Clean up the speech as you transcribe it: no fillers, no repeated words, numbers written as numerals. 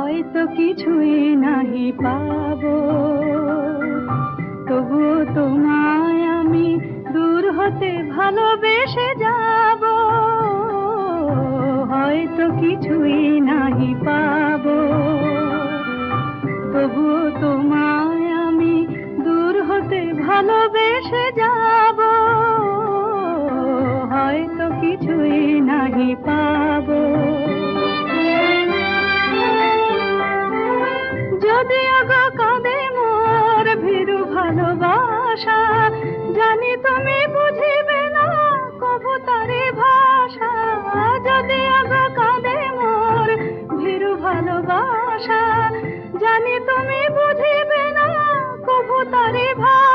হয়তো কিছুই নাহি পাবো, তবুও তোমায় আমি দূর হতে ভালোবেসে যাব। হয়তো কিছুই নাহি পাবো, তবুও তোমায় আমি দূর হতে ভালোবেসে যাব। হয়তো কিছুই নাহি পাবো। যদি আগো কাঁদে মোর ভীরু ভালোবাসা, জানি তুমি বুঝিবে না কভু তারি ভাষা। যদি আগো কাঁদে মোর ভীরু ভালোবাসা, জানি তুমি বুঝিবে না কভু তারি ভাষা।